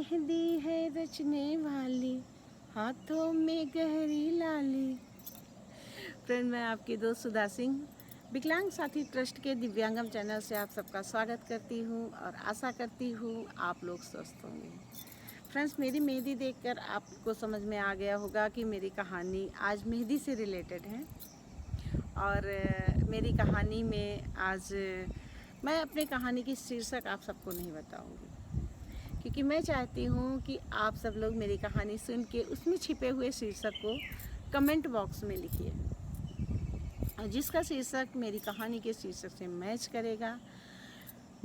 मेहंदी है रचने वाली, हाथों में गहरी लाली। फ्रेंड, मैं आपकी दोस्त सुधा सिंह विकलांग साथी ट्रस्ट के दिव्यांगम चैनल से आप सबका स्वागत करती हूँ और आशा करती हूँ आप लोग स्वस्थ होंगे। फ्रेंड्स, मेरी मेहंदी देखकर आपको समझ में आ गया होगा कि मेरी कहानी आज मेहंदी से रिलेटेड है। और मेरी कहानी में आज मैं अपनी कहानी की शीर्षक आप सबको नहीं बताऊंगी, क्योंकि मैं चाहती हूँ कि आप सब लोग मेरी कहानी सुन के उसमें छिपे हुए शीर्षक को कमेंट बॉक्स में लिखिए, और जिसका शीर्षक मेरी कहानी के शीर्षक से मैच करेगा,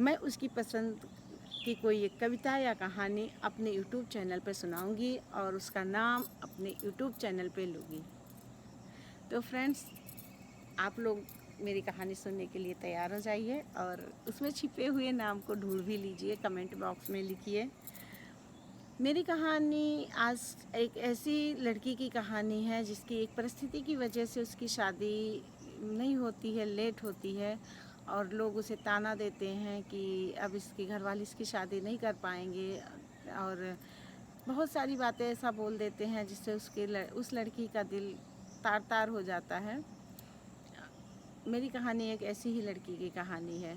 मैं उसकी पसंद की कोई एक कविता या कहानी अपने यूट्यूब चैनल पर सुनाऊंगी और उसका नाम अपने यूट्यूब चैनल पे लूँगी। तो फ्रेंड्स, आप लोग मेरी कहानी सुनने के लिए तैयार हो जाइए और उसमें छिपे हुए नाम को ढूंढ भी लीजिए, कमेंट बॉक्स में लिखिए। मेरी कहानी आज एक ऐसी लड़की की कहानी है जिसकी एक परिस्थिति की वजह से उसकी शादी नहीं होती है, लेट होती है, और लोग उसे ताना देते हैं कि अब इसके घर वाले इसकी शादी नहीं कर पाएंगे, और बहुत सारी बातें ऐसा बोल देते हैं जिससे उस लड़की का दिल तार तार हो जाता है। मेरी कहानी एक ऐसी ही लड़की की कहानी है।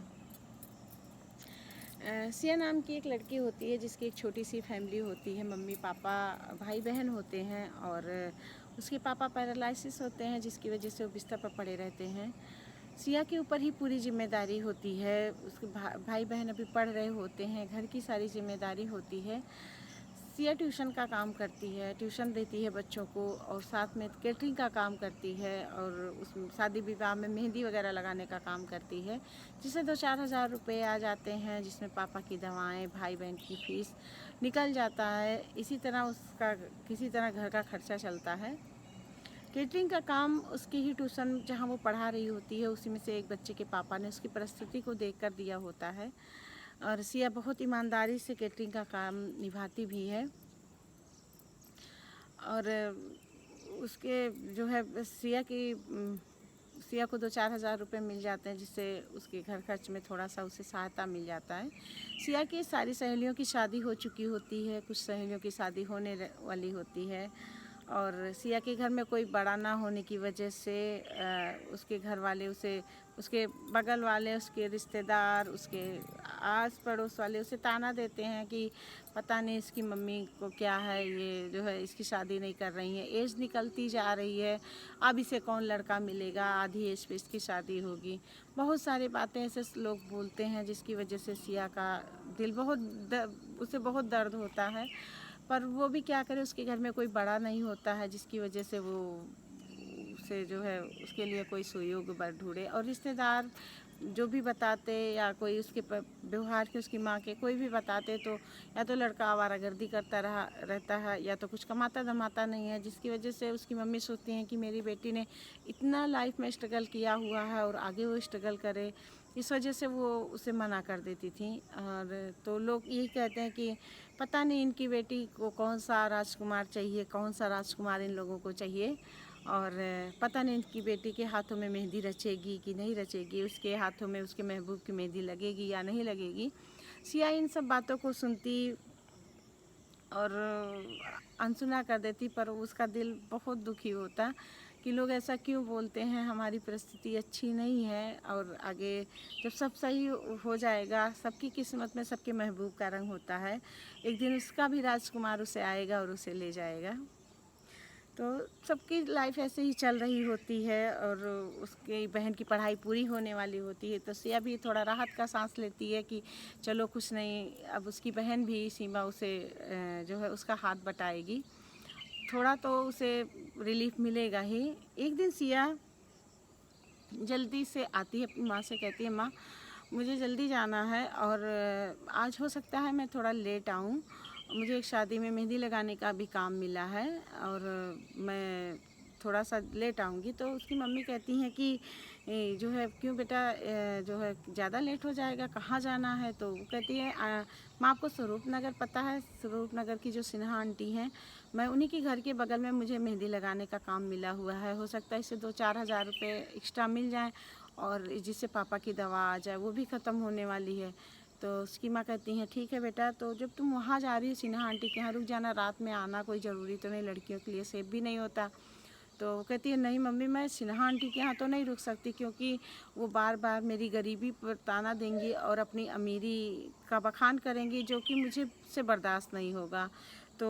सिया नाम की एक लड़की होती है जिसकी एक छोटी सी फैमिली होती है। मम्मी पापा भाई बहन होते हैं, और उसके पापा पैरालिसिस होते हैं जिसकी वजह से वो बिस्तर पर पड़े रहते हैं। सिया के ऊपर ही पूरी जिम्मेदारी होती है। उसके भाई बहन अभी पढ़ रहे होते हैं, घर की सारी जिम्मेदारी होती है। सिया ट्यूशन का काम करती है, ट्यूशन देती है बच्चों को, और साथ में कैटरिंग का काम करती है, और उस शादी विवाह में मेहंदी वगैरह लगाने का काम करती है, जिससे 2-4 हज़ार रुपये आ जाते हैं, जिसमें पापा की दवाएं, भाई बहन की फीस निकल जाता है। इसी तरह उसका किसी तरह घर का खर्चा चलता है। कैटरिंग का काम उसकी ही ट्यूशन जहाँ वो पढ़ा रही होती है उसी में से एक बच्चे के पापा ने उसकी परिस्थिति को देखकर दिया होता है, और सिया बहुत ईमानदारी से कैटरिंग का काम निभाती भी है। और उसके जो है सिया को 2-4 हज़ार रुपये मिल जाते हैं, जिससे उसके घर खर्च में थोड़ा सा उसे सहायता मिल जाता है। सिया की सारी सहेलियों की शादी हो चुकी होती है, कुछ सहेलियों की शादी होने वाली होती है, और सिया के घर में कोई बड़ा ना होने की वजह से उसके घर वाले उसे, उसके बगल वाले, उसके रिश्तेदार, उसके आस पड़ोस वाले उसे ताना देते हैं कि पता नहीं इसकी मम्मी को क्या है, ये जो है इसकी शादी नहीं कर रही है, एज निकलती जा रही है, अब इसे कौन लड़का मिलेगा, आधी एज पे इसकी शादी होगी। बहुत सारी बातें ऐसे लोग बोलते हैं जिसकी वजह से सिया का दिल उसे बहुत दर्द होता है, पर वो भी क्या करे, उसके घर में कोई बड़ा नहीं होता है, जिसकी वजह से वो उसे जो है उसके लिए कोई सुयोग्य वर ढूंढे। और रिश्तेदार जो भी बताते, या कोई उसके व्यवहार के उसकी माँ के कोई भी बताते, तो या तो लड़का आवारागर्दी करता रहता है, या तो कुछ कमाता धमाता नहीं है, जिसकी वजह से उसकी मम्मी सोचती हैं कि मेरी बेटी ने इतना लाइफ में स्ट्रगल किया हुआ है और आगे वो स्ट्रगल करे, इस वजह से वो उसे मना कर देती थी। और तो लोग यही कहते हैं कि पता नहीं इनकी बेटी को कौन सा राजकुमार चाहिए, कौन सा राजकुमार इन लोगों को चाहिए, और पता नहीं इनकी बेटी के हाथों में मेहंदी रचेगी कि नहीं रचेगी, उसके हाथों में उसके महबूब की मेहंदी लगेगी या नहीं लगेगी। सिया इन सब बातों को सुनती और अनसुना कर देती, पर उसका दिल बहुत दुखी होता कि लोग ऐसा क्यों बोलते हैं, हमारी परिस्थिति अच्छी नहीं है, और आगे जब सब सही हो जाएगा, सबकी किस्मत में सबके महबूब का रंग होता है, एक दिन उसका भी राजकुमार उसे आएगा और उसे ले जाएगा। तो सबकी लाइफ ऐसे ही चल रही होती है, और उसकी बहन की पढ़ाई पूरी होने वाली होती है, तो सिया भी थोड़ा राहत का सांस लेती है कि चलो कुछ नहीं, अब उसकी बहन भी सीमा उसे जो है उसका हाथ बटाएगी, थोड़ा तो उसे रिलीफ मिलेगा ही। एक दिन सिया जल्दी से आती है, अपनी माँ से कहती है, माँ मुझे जल्दी जाना है, और आज हो सकता है मैं थोड़ा लेट आऊँ, मुझे एक शादी में मेहंदी लगाने का भी काम मिला है, और मैं थोड़ा सा लेट आऊँगी। तो उसकी मम्मी कहती हैं कि जो है क्यों बेटा, जो है ज़्यादा लेट हो जाएगा, कहाँ जाना है? तो वो कहती है, माँ आपको स्वरूप नगर पता है, स्वरूप नगर की जो सिन्हा आंटी हैं, मैं उन्हीं के घर के बगल में मुझे मेहंदी लगाने का काम मिला हुआ है, हो सकता है इससे 2-4 हज़ार रुपये एक्स्ट्रा मिल जाए, और जिससे पापा की दवा आ जाए, वो भी ख़त्म होने वाली है। तो उसकी माँ कहती हैं ठीक है बेटा, तो जब तुम वहाँ जा रही हो सिन्हा आंटी के यहाँ रुक जाना, रात में आना कोई ज़रूरी तो नहीं, लड़कियों के लिए सेफ भी नहीं होता। तो वो कहती है नहीं मम्मी, मैं सिन्हा आंटी के यहाँ तो नहीं रुक सकती, क्योंकि वो बार बार मेरी गरीबी पर ताना देंगी और अपनी अमीरी का बखान करेंगी, जो कि मुझे से बर्दाश्त नहीं होगा। तो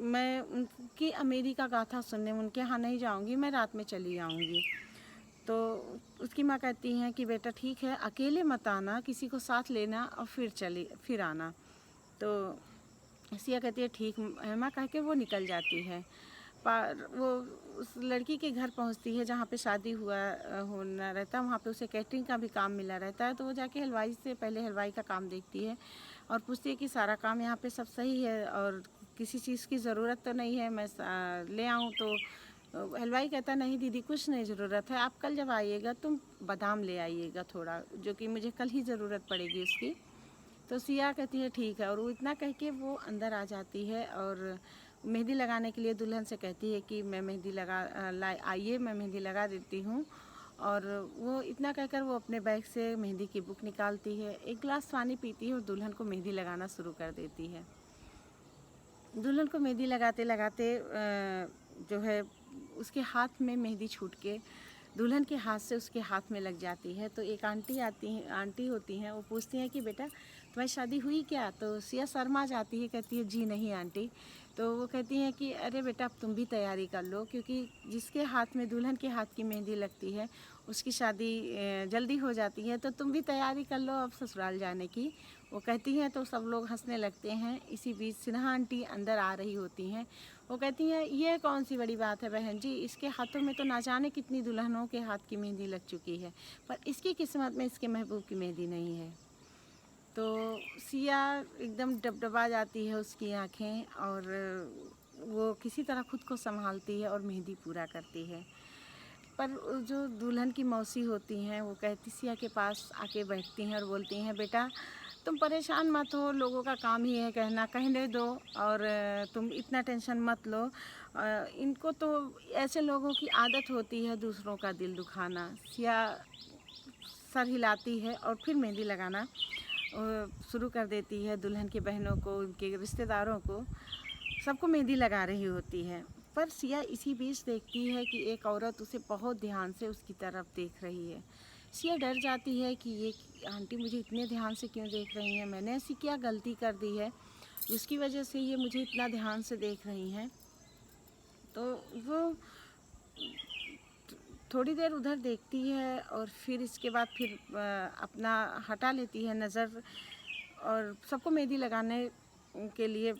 मैं उनकी अमीरी का गाथा सुनने उनके यहाँ नहीं जाऊँगी, मैं रात में चली आऊँगी। तो उसकी माँ कहती हैं कि बेटा ठीक है, अकेले मत आना, किसी को साथ लेना और फिर आना। तो सिया कहती है ठीक है माँ, कह के वो निकल जाती है। पर वो उस लड़की के घर पहुंचती है जहाँ पे शादी होना रहता है, वहाँ पे उसे कैटरिंग का भी काम मिला रहता है। तो वो जाके हलवाई से पहले हलवाई का काम देखती है और पूछती है कि सारा काम यहाँ पे सब सही है और किसी चीज़ की ज़रूरत तो नहीं है, मैं ले आऊँ। तो हलवाई कहता नहीं दीदी, कुछ नहीं ज़रूरत है, आप कल जब आइएगा तुम बादाम ले आइएगा थोड़ा, जो कि मुझे कल ही ज़रूरत पड़ेगी उसकी। तो सिया कहती है ठीक है, और वो इतना कह के वो अंदर आ जाती है और मेहंदी लगाने के लिए दुल्हन से कहती है कि मैं मेहंदी आइए मैं मेहंदी लगा देती हूँ। और वो इतना कहकर वो अपने बैग से मेहंदी की बुक निकालती है, एक गिलास पानी पीती है और दुल्हन को मेहंदी लगाना शुरू कर देती है। दुल्हन को मेहंदी लगाते लगाते जो है उसके हाथ में मेहंदी छूट के दुल्हन के हाथ से उसके हाथ में लग जाती है। तो एक आंटी होती हैं, वो पूछती हैं कि बेटा तुम्हारी शादी हुई क्या? तो सिया शर्मा जाती है, कहती है जी नहीं आंटी। तो वो कहती हैं कि अरे बेटा अब तुम भी तैयारी कर लो, क्योंकि जिसके हाथ में दुल्हन के हाथ की मेहंदी लगती है उसकी शादी जल्दी हो जाती है, तो तुम भी तैयारी कर लो अब ससुराल जाने की। वो कहती हैं तो सब लोग हंसने लगते हैं। इसी बीच सिन्हा आंटी अंदर आ रही होती हैं। वो कहती हैं ये कौन सी बड़ी बात है बहन जी, इसके हाथों में तो ना जाने कितनी दुल्हनों के हाथ की मेहंदी लग चुकी है, पर इसकी किस्मत में इसके महबूब की मेहंदी नहीं है। तो सिया एकदम डबडबा जाती है उसकी आँखें, और वो किसी तरह खुद को संभालती है और मेहंदी पूरा करती है। पर जो दुल्हन की मौसी होती हैं वो कहती सिया के पास आके बैठती हैं और बोलती हैं बेटा तुम परेशान मत हो, लोगों का काम ही है कहना, कहने दो, और तुम इतना टेंशन मत लो। इनको तो ऐसे लोगों की आदत होती है दूसरों का दिल दुखाना। सिया सर हिलाती है और फिर मेहंदी लगाना शुरू कर देती है। दुल्हन की बहनों को, उनके रिश्तेदारों को, सबको मेहंदी लगा रही होती है। पर सिया इसी बीच देखती है कि एक औरत उसे बहुत ध्यान से उसकी तरफ देख रही है। सिया डर जाती है कि ये आंटी मुझे इतने ध्यान से क्यों देख रही हैं, मैंने ऐसी क्या गलती कर दी है जिसकी वजह से ये मुझे इतना ध्यान से देख रही हैं। तो वो थोड़ी देर उधर देखती है और फिर इसके बाद फिर अपना हटा लेती है नज़र, और सबको मेहंदी लगाने के लिए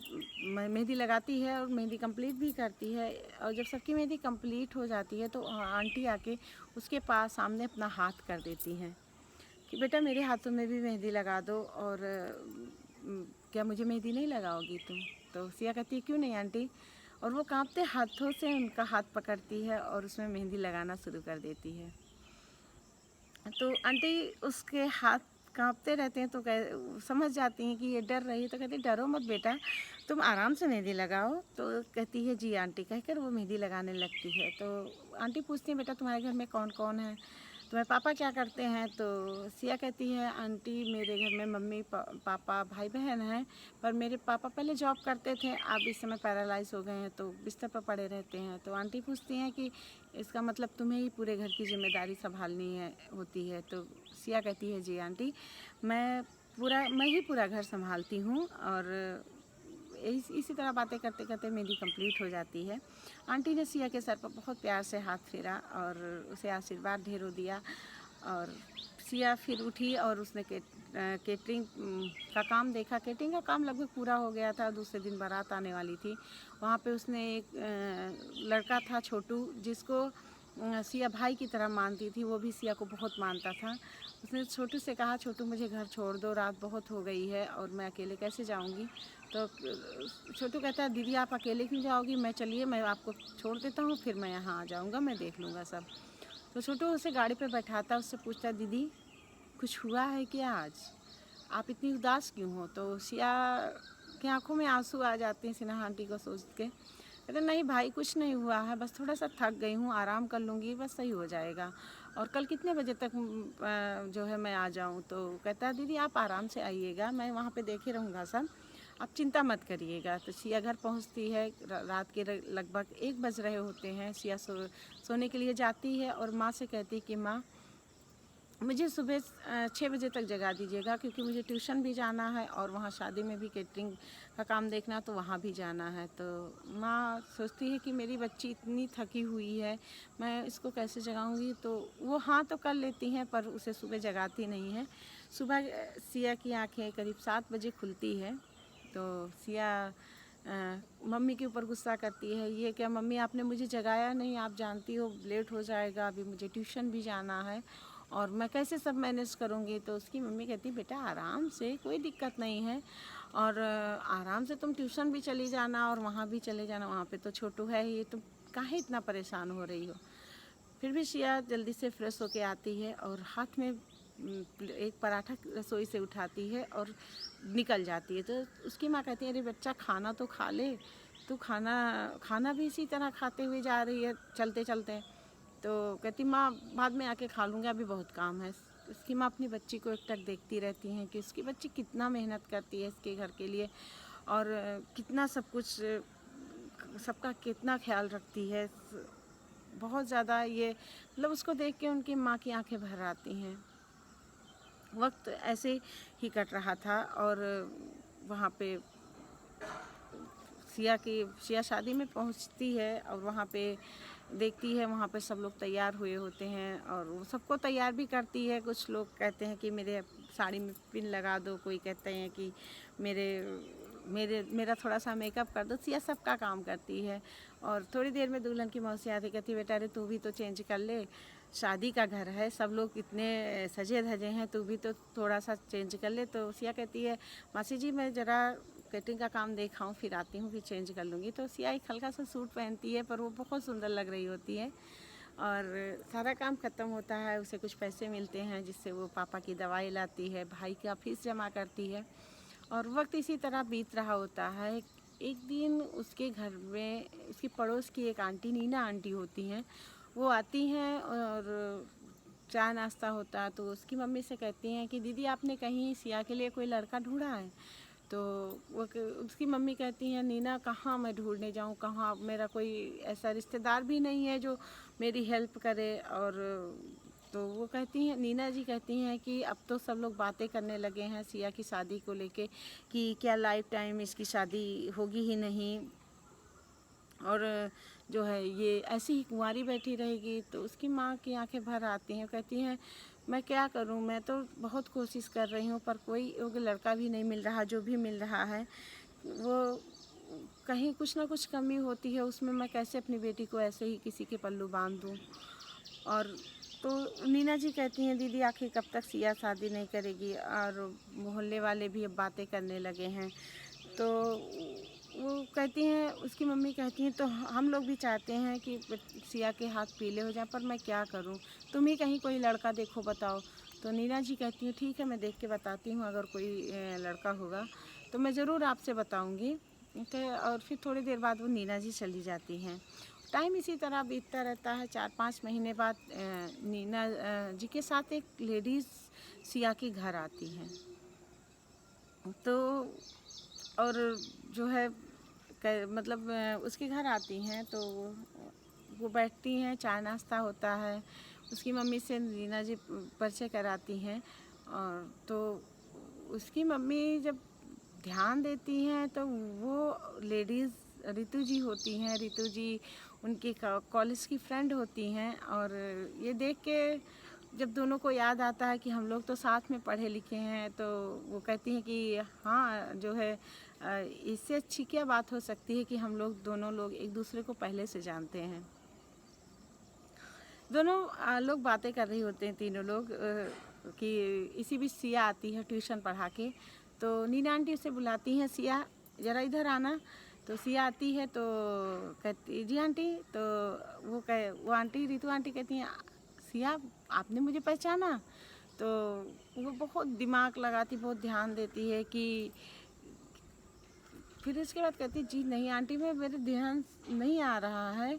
मेहंदी लगाती है और मेहंदी कंप्लीट भी करती है। और जब सबकी मेहंदी कंप्लीट हो जाती है तो आंटी आके उसके पास सामने अपना हाथ कर देती हैं कि बेटा मेरे हाथों में भी मेहंदी लगा दो, और क्या मुझे मेहंदी नहीं लगाओगी तुम? तो सिया कहती है क्यों नहीं आंटी, और वो कांपते हाथों से उनका हाथ पकड़ती है और उसमें मेहंदी लगाना शुरू कर देती है। तो आंटी उसके हाथ कांपते रहते हैं तो समझ जाती हैं कि ये डर रही है, तो कहती डरो मत बेटा, तुम आराम से मेहंदी लगाओ। तो कहती है जी आंटी कहकर वो मेहंदी लगाने लगती है। तो आंटी पूछती हैं बेटा तुम्हारे घर में कौन कौन है, तुम्हारे पापा क्या करते हैं? तो सिया कहती है आंटी मेरे घर में मम्मी पापा भाई बहन हैं, पर मेरे पापा पहले जॉब करते थे, अब इस समय पैरालाइज हो गए हैं तो बिस्तर पर पड़े रहते हैं। तो आंटी पूछती हैं कि इसका मतलब तुम्हें ही पूरे घर की जिम्मेदारी संभालनी होती है? तो सिया कहती है जी आंटी मैं ही पूरा घर संभालती हूँ। और इसी तरह बातें करते करते मेहंदी कंप्लीट हो जाती है। आंटी ने सिया के सर पर बहुत प्यार से हाथ फेरा और उसे आशीर्वाद ढेरों दिया, और सिया फिर उठी और उसने केटरिंग का काम देखा। केटरिंग का काम लगभग पूरा हो गया था, दूसरे दिन बारात आने वाली थी। वहाँ पे उसने एक लड़का था छोटू, जिसको सिया भाई की तरह मानती थी, वो भी सिया को बहुत मानता था। उसने छोटू से कहा छोटू मुझे घर छोड़ दो, रात बहुत हो गई है और मैं अकेले कैसे जाऊंगी? तो छोटू कहता है दीदी आप अकेले क्यों जाओगी, मैं चलिए मैं आपको छोड़ देता हूँ, फिर मैं यहाँ आ जाऊँगा, मैं देख लूँगा सब। तो छोटू उसे गाड़ी पे बैठाता, उससे पूछता दीदी कुछ हुआ है क्या आज, आप इतनी उदास क्यों हो? तो सिया की आंखों में आंसू आ जाते हैं सिन्हा आंटी को सोच के। कहते नहीं भाई कुछ नहीं हुआ है, बस थोड़ा सा थक गई हूँ, आराम कर लूँगी, बस सही हो जाएगा। और कल कितने बजे तक जो है मैं आ जाऊँ? तो कहता है दीदी आप आराम से आइएगा, मैं वहाँ पे देखे रहूँगा सब, आप चिंता मत करिएगा। तो सिया घर पहुँचती है, रात के लगभग 1 बज रहे होते हैं। सिया सोने के लिए जाती है और माँ से कहती है कि माँ मुझे सुबह 6 बजे तक जगा दीजिएगा, क्योंकि मुझे ट्यूशन भी जाना है और वहाँ शादी में भी कैटरिंग का काम देखना, तो वहाँ भी जाना है। तो माँ सोचती है कि मेरी बच्ची इतनी थकी हुई है, मैं इसको कैसे जगाऊंगी? तो वो हाँ तो कर लेती हैं, पर उसे सुबह जगाती नहीं है। सुबह सिया की आंखें करीब 7 बजे खुलती है। तो सिया मम्मी के ऊपर गुस्सा करती है, ये क्या मम्मी आपने मुझे जगाया नहीं, आप जानती हो लेट हो जाएगा, अभी मुझे ट्यूशन भी जाना है और मैं कैसे सब मैनेज करूँगी? तो उसकी मम्मी कहती बेटा आराम से, कोई दिक्कत नहीं है, और आराम से तुम ट्यूशन भी चली जाना और वहाँ भी चले जाना, वहाँ पे तो छोटू है ही, तुम काहे इतना परेशान हो रही हो? फिर भी सिया जल्दी से फ्रेश होके आती है और हाथ में एक पराठा रसोई से उठाती है और निकल जाती है। तो उसकी माँ कहती है अरे बच्चा खाना तो खा ले, तू खाना भी इसी तरह खाते हुए जा रही है चलते चलते। तो कहती माँ बाद में आके खा लूँगा, अभी बहुत काम है। उसकी माँ अपनी बच्ची को एकटक देखती रहती हैं कि उसकी बच्ची कितना मेहनत करती है इसके घर के लिए और कितना सब कुछ सबका कितना ख्याल रखती है। बहुत ज़्यादा ये मतलब उसको देख के उनकी माँ की आंखें भर आती हैं। वक्त ऐसे ही कट रहा था और वहाँ पे सिया शादी में पहुँचती है और वहाँ पे देखती है, वहाँ पे सब लोग तैयार हुए होते हैं और वो सबको तैयार भी करती है। कुछ लोग कहते हैं कि मेरे साड़ी में पिन लगा दो, कोई कहते हैं कि मेरा थोड़ा सा मेकअप कर दो। सिया सबका काम करती है और थोड़ी देर में दुल्हन की मौसी आती, कहती बेटा अरे तू भी तो चेंज कर ले, शादी का घर है, सब लोग इतने सजे धजे हैं, तू भी तो थोड़ा सा चेंज कर ले। तो सिया कहती है मासी जी मैं ज़रा कैटरिंग का काम देखाऊँ, फिर आती हूँ, फिर चेंज कर लूँगी। तो सिया एक हल्का सा सूट पहनती है, पर वो बहुत सुंदर लग रही होती है और सारा काम ख़त्म होता है। उसे कुछ पैसे मिलते हैं जिससे वो पापा की दवाई लाती है, भाई का फीस जमा करती है और वक्त इसी तरह बीत रहा होता है। एक दिन उसके घर में उसकी पड़ोस की एक आंटी, नीना आंटी होती हैं, वो आती हैं और चाय नाश्ता होता है। तो उसकी मम्मी से कहती हैं कि दीदी आपने कहीं सिया के लिए कोई लड़का ढूंढा है? तो उसकी मम्मी कहती हैं नीना कहाँ मैं ढूंढने जाऊँ, कहाँ मेरा कोई ऐसा रिश्तेदार भी नहीं है जो मेरी हेल्प करे। और तो वो कहती हैं, नीना जी कहती हैं कि अब तो सब लोग बातें करने लगे हैं सिया की शादी को लेके कि क्या लाइफ टाइम इसकी शादी होगी ही नहीं और जो है ये ऐसी ही कुंवारी बैठी रहेगी। तो उसकी माँ की आंखें भर आती हैं, कहती हैं मैं क्या करूं, मैं तो बहुत कोशिश कर रही हूं पर कोई योग्य लड़का भी नहीं मिल रहा, जो भी मिल रहा है वो कहीं कुछ ना कुछ कमी होती है उसमें, मैं कैसे अपनी बेटी को ऐसे ही किसी के पल्लू बांध दूं। और तो नीना जी कहती हैं दीदी आखिर कब तक सिया शादी नहीं करेगी, और मोहल्ले वाले भी अब बातें करने लगे हैं। तो वो कहती हैं, उसकी मम्मी कहती हैं तो हम लोग भी चाहते हैं कि सिया के हाथ पीले हो जाए, पर मैं क्या करूं, तुम ही कहीं कोई लड़का देखो बताओ। तो नीना जी कहती हैं ठीक है मैं देख के बताती हूँ, अगर कोई लड़का होगा तो मैं ज़रूर आपसे बताऊँगी। और फिर थोड़ी देर बाद वो नीना जी चली जाती हैं। टाइम इसी तरह बीतता रहता है। 4-5 महीने बाद नीना जी के साथ एक लेडीज़ सिया के घर आती हैं। तो और जो है मतलब उसके घर आती हैं तो वो बैठती हैं, चाय नाश्ता होता है, उसकी मम्मी से नीना जी परिचय कराती हैं। और तो उसकी मम्मी जब ध्यान देती हैं तो वो लेडीज़ रितु जी होती हैं। रितु जी उनकी कॉलेज की फ्रेंड होती हैं और ये देख के जब दोनों को याद आता है कि हम लोग तो साथ में पढ़े लिखे हैं, तो वो कहती हैं कि हाँ जो है इससे अच्छी क्या बात हो सकती है कि हम लोग दोनों लोग एक दूसरे को पहले से जानते हैं। दोनों लोग बातें कर रही होते हैं, तीनों लोग कि इसी बीच सिया आती है ट्यूशन पढ़ा के। तो नीना आंटी उसे बुलाती हैं सिया ज़रा इधर आना। तो सिया आती है तो कहती जी आंटी। तो वो आंटी रितु आंटी कहती हैं सिया आपने मुझे पहचाना? तो वो बहुत दिमाग लगाती, बहुत ध्यान देती है कि फिर इसके बाद कहती जी नहीं आंटी मैं मेरे ध्यान नहीं आ रहा है।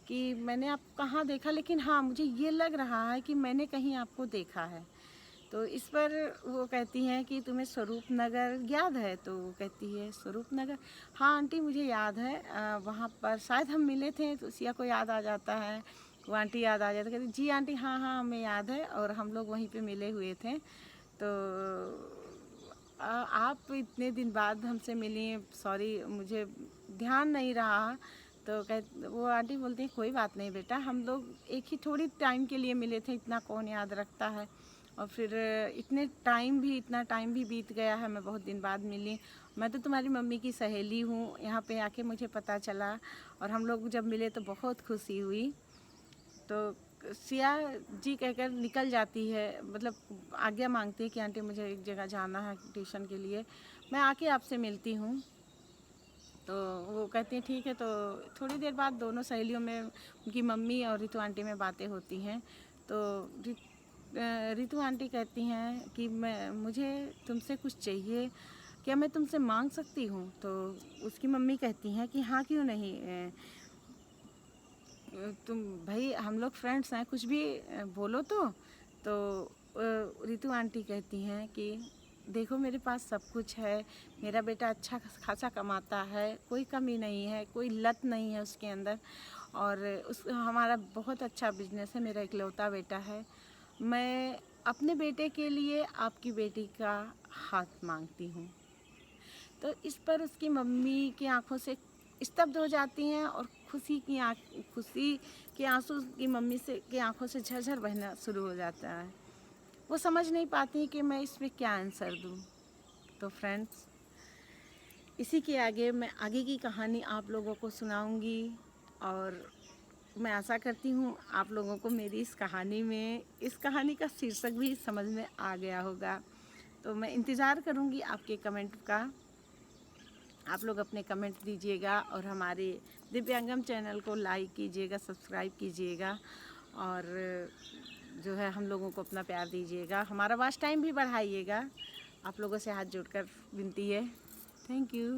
कि मैंने आप कहाँ देखा, लेकिन हाँ मुझे ये लग रहा है कि मैंने कहीं आपको देखा है। तो इस पर वो कहती हैं कि तुम्हें स्वरूप नगर याद है? तो वो कहती है स्वरूप नगर, हाँ आंटी मुझे याद है, वहाँ पर शायद हम मिले थे। तो सिया को याद आ जाता है, वो आंटी याद आ जाती है, कहती जी आंटी हाँ हाँ हमें याद है, और हम लोग वहीं पे मिले हुए थे। तो आप इतने दिन बाद हमसे मिली, सॉरी मुझे ध्यान नहीं रहा। तो वो आंटी बोलती हैं कोई बात नहीं बेटा, हम लोग एक ही थोड़ी टाइम के लिए मिले थे, इतना कौन याद रखता है। और फिर इतना टाइम भी बीत गया है, मैं बहुत दिन बाद मिली। मैं तो तुम्हारी मम्मी की सहेली हूँ, यहाँ पे आके मुझे पता चला, और हम लोग जब मिले तो बहुत खुशी हुई। तो सिया जी कहकर निकल जाती है, मतलब आज्ञा मांगती है कि आंटी मुझे एक जगह जाना है ट्यूशन के लिए, मैं आके आपसे मिलती हूँ। तो वो कहती हैं ठीक है। तो थोड़ी देर बाद दोनों सहेलियों में, उनकी मम्मी और रितु आंटी में बातें होती हैं। तो रितु आंटी कहती हैं कि मुझे तुमसे कुछ चाहिए, क्या मैं तुमसे मांग सकती हूँ? तो उसकी मम्मी कहती हैं कि हाँ क्यों नहीं, तुम भाई हम लोग फ्रेंड्स हैं, कुछ भी बोलो। तो रितु आंटी कहती हैं कि देखो मेरे पास सब कुछ है, मेरा बेटा अच्छा खासा कमाता है, कोई कमी नहीं है, कोई लत नहीं है उसके अंदर, और हमारा बहुत अच्छा बिजनेस है, मेरा इकलौता बेटा है। मैं अपने बेटे के लिए आपकी बेटी का हाथ मांगती हूँ। तो इस पर उसकी मम्मी की आंखों से स्तब्ध हो जाती हैं, और खुशी के आंसू की मम्मी की आंखों से झरझर बहना शुरू हो जाता है। वो समझ नहीं पाती कि मैं इसमें क्या आंसर दूँ। तो फ्रेंड्स, इसी के आगे मैं आगे की कहानी आप लोगों को सुनाऊंगी, और मैं आशा करती हूँ आप लोगों को मेरी इस कहानी का शीर्षक भी समझ में आ गया होगा। तो मैं इंतज़ार करूँगी आपके कमेंट का। आप लोग अपने कमेंट दीजिएगा, और हमारे दिव्यांगम चैनल को लाइक कीजिएगा, सब्सक्राइब कीजिएगा, और जो है हम लोगों को अपना प्यार दीजिएगा, हमारा वॉच टाइम भी बढ़ाइएगा। आप लोगों से हाथ जोड़कर विनती है। Thank you.